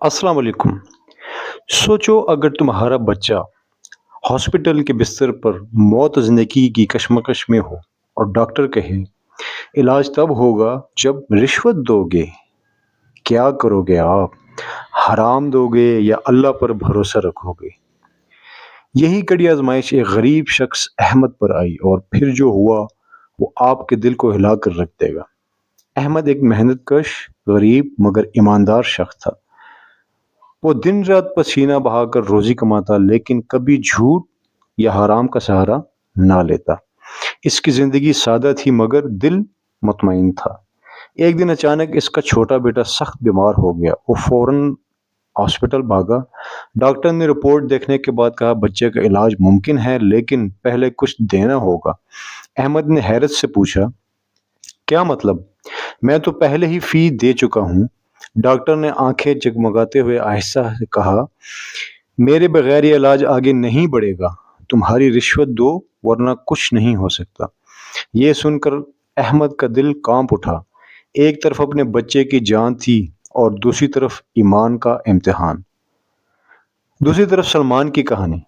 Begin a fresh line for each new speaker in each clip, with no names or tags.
السلام علیکم۔ سوچو اگر تمہارا بچہ ہاسپٹل کے بستر پر موت و زندگی کی کشمکش میں ہو اور ڈاکٹر کہے علاج تب ہوگا جب رشوت دو گے، کیا کرو گے آپ؟ حرام دو گے یا اللہ پر بھروسہ رکھو گے؟ یہی کڑی آزمائش ایک غریب شخص احمد پر آئی اور پھر جو ہوا وہ آپ کے دل کو ہلا کر رکھ دے گا۔ احمد ایک محنت کش، غریب مگر ایماندار شخص تھا۔ وہ دن رات پسینہ بہا کر روزی کماتا لیکن کبھی جھوٹ یا حرام کا سہارا نہ لیتا۔ اس کی زندگی سادہ تھی مگر دل مطمئن تھا۔ ایک دن اچانک اس کا چھوٹا بیٹا سخت بیمار ہو گیا۔ وہ فوراً ہاسپٹل بھاگا۔ ڈاکٹر نے رپورٹ دیکھنے کے بعد کہا بچے کا علاج ممکن ہے لیکن پہلے کچھ دینا ہوگا۔ احمد نے حیرت سے پوچھا، کیا مطلب؟ میں تو پہلے ہی فی دے چکا ہوں۔ ڈاکٹر نے آنکھیں جگمگاتے ہوئے آہستہ سے کہا، میرے بغیر یہ علاج آگے نہیں بڑھے گا۔ تمہاری رشوت دو ورنہ کچھ نہیں ہو سکتا۔ یہ سن کر احمد کا دل کانپ اٹھا۔ ایک طرف اپنے بچے کی جان تھی اور دوسری طرف ایمان کا امتحان۔ دوسری طرف سلمان کی کہانی۔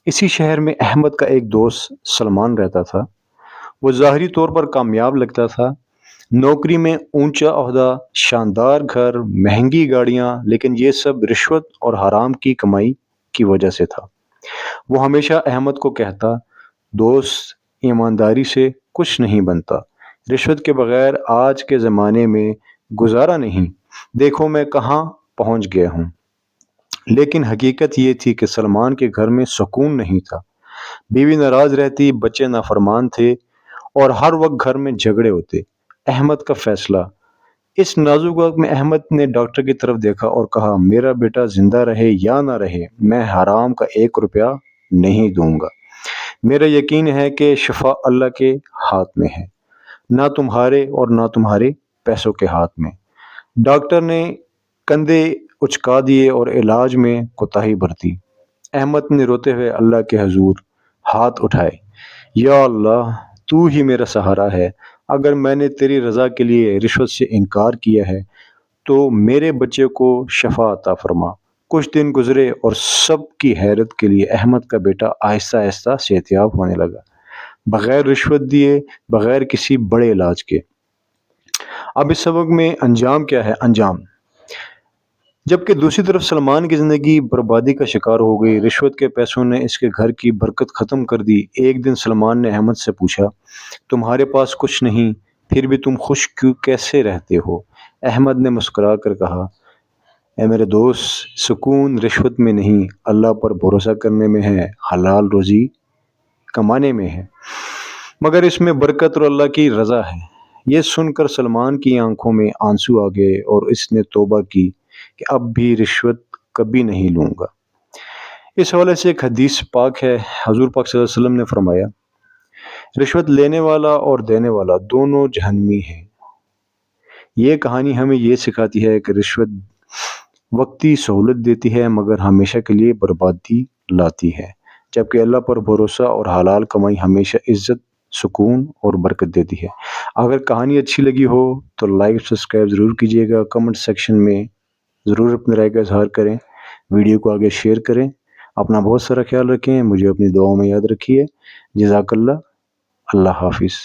اسی شہر میں احمد کا ایک دوست سلمان رہتا تھا۔ وہ ظاہری طور پر کامیاب لگتا تھا، نوکری میں اونچا عہدہ، شاندار گھر، مہنگی گاڑیاں، لیکن یہ سب رشوت اور حرام کی کمائی کی وجہ سے تھا۔ وہ ہمیشہ احمد کو کہتا، دوست، ایمانداری سے کچھ نہیں بنتا، رشوت کے بغیر آج کے زمانے میں گزارا نہیں، دیکھو میں کہاں پہنچ گیا ہوں۔ لیکن حقیقت یہ تھی کہ سلمان کے گھر میں سکون نہیں تھا۔ بیوی ناراض رہتی، بچے نافرمان تھے اور ہر وقت گھر میں جھگڑے ہوتے۔ احمد کا فیصلہ۔ اس نازک وقت میں احمد نے ڈاکٹر کی طرف دیکھا اور کہا، میرا بیٹا زندہ رہے یا نہ رہے، میں حرام کا 1 روپیہ نہیں دوں گا۔ میرا یقین ہے کہ شفا اللہ کے ہاتھ میں ہے، نہ تمہارے اور نہ تمہارے پیسوں کے ہاتھ میں۔ ڈاکٹر نے کندھے اچکا دیے اور علاج میں کوتاہی برتی۔ احمد نے روتے ہوئے اللہ کے حضور ہاتھ اٹھائے، یا اللہ، تو ہی میرا سہارا ہے۔ اگر میں نے تیری رضا کے لیے رشوت سے انکار کیا ہے تو میرے بچے کو شفا عطا فرما۔ کچھ دن گزرے اور سب کی حیرت کے لیے احمد کا بیٹا آہستہ آہستہ صحتیاب ہونے لگا، بغیر رشوت دیے، بغیر کسی بڑے علاج کے۔ اب اس سبق میں انجام کیا ہے؟ انجام، جبکہ دوسری طرف سلمان کی زندگی بربادی کا شکار ہو گئی۔ رشوت کے پیسوں نے اس کے گھر کی برکت ختم کر دی۔ ایک دن سلمان نے احمد سے پوچھا، تمہارے پاس کچھ نہیں پھر بھی تم خوش کیوں کیسے رہتے ہو؟ احمد نے مسکرا کر کہا، اے میرے دوست، سکون رشوت میں نہیں، اللہ پر بھروسہ کرنے میں ہے، حلال روزی کمانے میں ہے، مگر اس میں برکت اور اللہ کی رضا ہے۔ یہ سن کر سلمان کی آنکھوں میں آنسو آ گئے اور اس نے توبہ کی کہ اب بھی رشوت کبھی نہیں لوں گا۔ اس حوالے سے ایک حدیث پاک ہے، حضور پاک صلی اللہ علیہ وسلم نے فرمایا، رشوت لینے والا اور دینے والا دونوں جہنمی ہیں۔ یہ کہانی ہمیں یہ سکھاتی ہے کہ رشوت وقتی سہولت دیتی ہے مگر ہمیشہ کے لیے بربادی لاتی ہے، جبکہ اللہ پر بھروسہ اور حلال کمائی ہمیشہ عزت، سکون اور برکت دیتی ہے۔ اگر کہانی اچھی لگی ہو تو لائک سبسکرائب ضرور کیجیے گا، کمنٹ سیکشن میں ضرور اپنی رائے کا اظہار کریں، ویڈیو کو آگے شیئر کریں۔ اپنا بہت سارا خیال رکھیں، مجھے اپنی دعاؤں میں یاد رکھیے۔ جزاک اللہ، اللہ حافظ۔